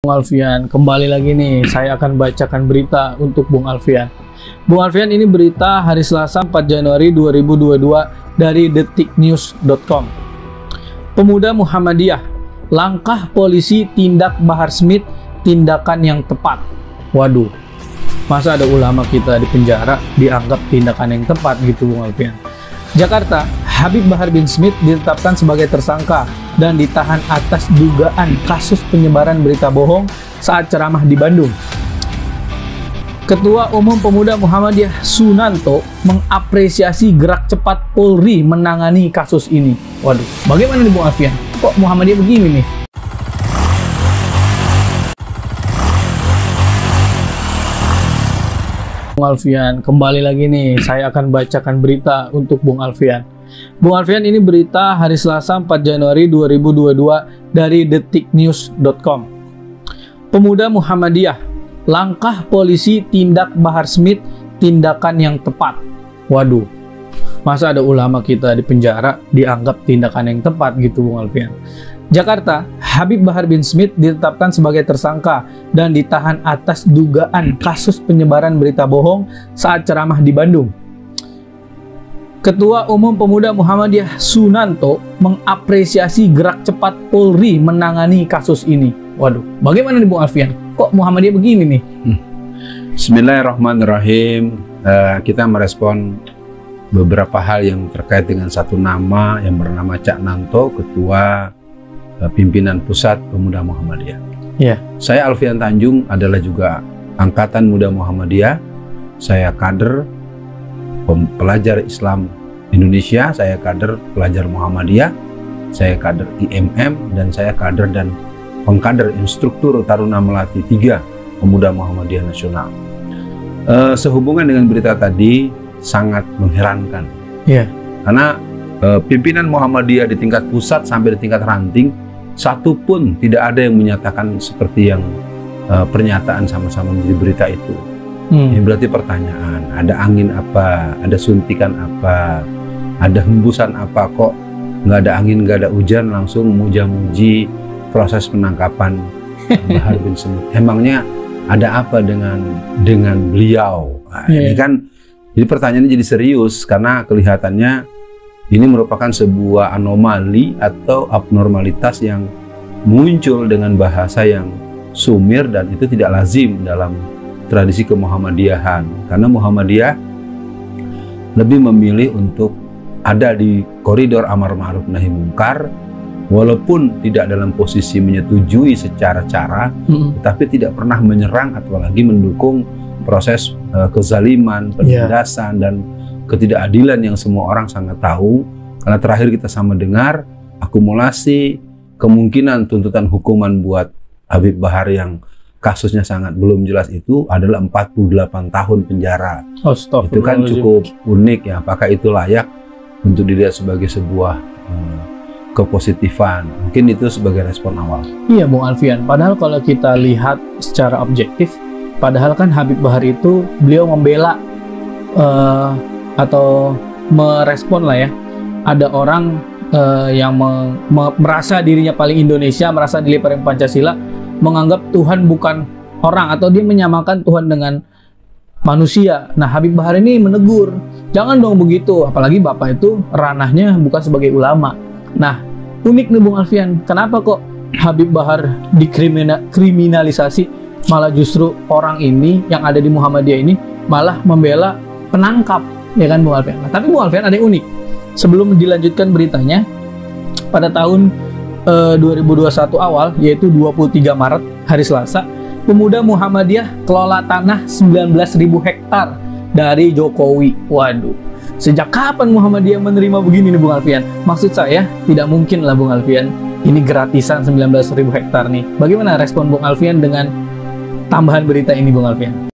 Bung Alfian, kembali lagi nih, saya akan bacakan berita untuk Bung Alfian. Bung Alfian, ini berita hari Selasa 4 Januari 2022 dari detiknews.com. Pemuda Muhammadiyah, langkah polisi tindak Bahar Smith, tindakan yang tepat. Waduh, masa ada ulama kita di penjara dianggap tindakan yang tepat gitu Bung Alfian. Jakarta, Habib Bahar bin Smith ditetapkan sebagai tersangka dan ditahan atas dugaan kasus penyebaran berita bohong saat ceramah di Bandung. Ketua Umum Pemuda Muhammadiyah Sunanto mengapresiasi gerak cepat Polri menangani kasus ini. Waduh, bagaimana nih Bung Alfian? Kok Muhammadiyah begini nih? Bung Alfian, kembali lagi nih, saya akan bacakan berita untuk Bung Alfian. Bung Alfian, ini berita hari Selasa 4 Januari 2022 dari detiknews.com. Pemuda Muhammadiyah, langkah polisi tindak Bahar Smith, tindakan yang tepat. Waduh, masa ada ulama kita di penjara dianggap tindakan yang tepat gitu Bung Alfian. Jakarta, Habib Bahar bin Smith ditetapkan sebagai tersangka dan ditahan atas dugaan kasus penyebaran berita bohong saat ceramah di Bandung. Ketua Umum Pemuda Muhammadiyah Sunanto mengapresiasi gerak cepat Polri menangani kasus ini. Waduh, bagaimana nih Bung Alfian? Kok Muhammadiyah begini nih? Bismillahirrahmanirrahim. Kita merespon beberapa hal yang terkait dengan satu nama yang bernama Cak Nanto, Ketua Pimpinan Pusat Pemuda Muhammadiyah. Ya. Saya Alfian Tanjung adalah juga Angkatan Muda Muhammadiyah. Saya kader pelajar Islam Indonesia, saya kader pelajar Muhammadiyah, saya kader IMM, dan saya kader dan pengkader instruktur Taruna Melati 3 Pemuda Muhammadiyah Nasional. Sehubungan dengan berita tadi sangat mengherankan. Ya. Karena pimpinan Muhammadiyah di tingkat pusat sampai di tingkat ranting, satu pun tidak ada yang menyatakan seperti yang pernyataan sama-sama di berita itu. Ini berarti pertanyaan, ada angin apa, ada suntikan apa, ada hembusan apa, kok nggak ada angin, nggak ada hujan, langsung muja-muji proses penangkapan Bahar bin Smith. Emangnya ada apa dengan beliau? Nah, ini kan, jadi pertanyaannya jadi serius karena kelihatannya ini merupakan sebuah anomali atau abnormalitas yang muncul dengan bahasa yang sumir dan itu tidak lazim dalam tradisi kemuhammadiyahan. Karena Muhammadiyah lebih memilih untuk ada di koridor amar ma'ruf nahi mungkar, walaupun tidak dalam posisi menyetujui secara cara, tetapi tidak pernah menyerang atau lagi mendukung proses kezaliman, penindasan, dan ketidakadilan yang semua orang sangat tahu. Karena terakhir kita sama dengar akumulasi kemungkinan tuntutan hukuman buat Habib Bahar yang kasusnya sangat belum jelas itu adalah 48 tahun penjara. Itu kan cukup unik ya. Apakah itu layak untuk dilihat sebagai sebuah kepositifan? Mungkin itu sebagai respon awal. Iya Bung Alfian, padahal kalau kita lihat secara objektif, padahal kan Habib Bahar itu beliau membela atau merespon lah ya, ada orang yang merasa dirinya paling Indonesia, merasa diri paling Pancasila, menganggap Tuhan bukan orang atau dia menyamakan Tuhan dengan manusia. Nah, Habib Bahar ini menegur, jangan dong begitu, apalagi Bapak itu ranahnya bukan sebagai ulama. Nah, unik nih Bung Alfian, kenapa kok Habib Bahar dikriminalisasi, malah justru orang ini yang ada di Muhammadiyah ini malah membela penangkap, ya kan Bung Alfian? Nah, tapi Bung Alfian ada yang unik. Sebelum dilanjutkan beritanya, pada tahun 2021 awal, yaitu 23 Maret, hari Selasa, Pemuda Muhammadiyah kelola tanah 19.000 hektar dari Jokowi. Waduh, sejak kapan Muhammadiyah menerima begini nih Bung Alfian? Maksud saya, tidak mungkin lah Bung Alfian, ini gratisan 19.000 hektar nih. Bagaimana respon Bung Alfian dengan tambahan berita ini Bung Alfian?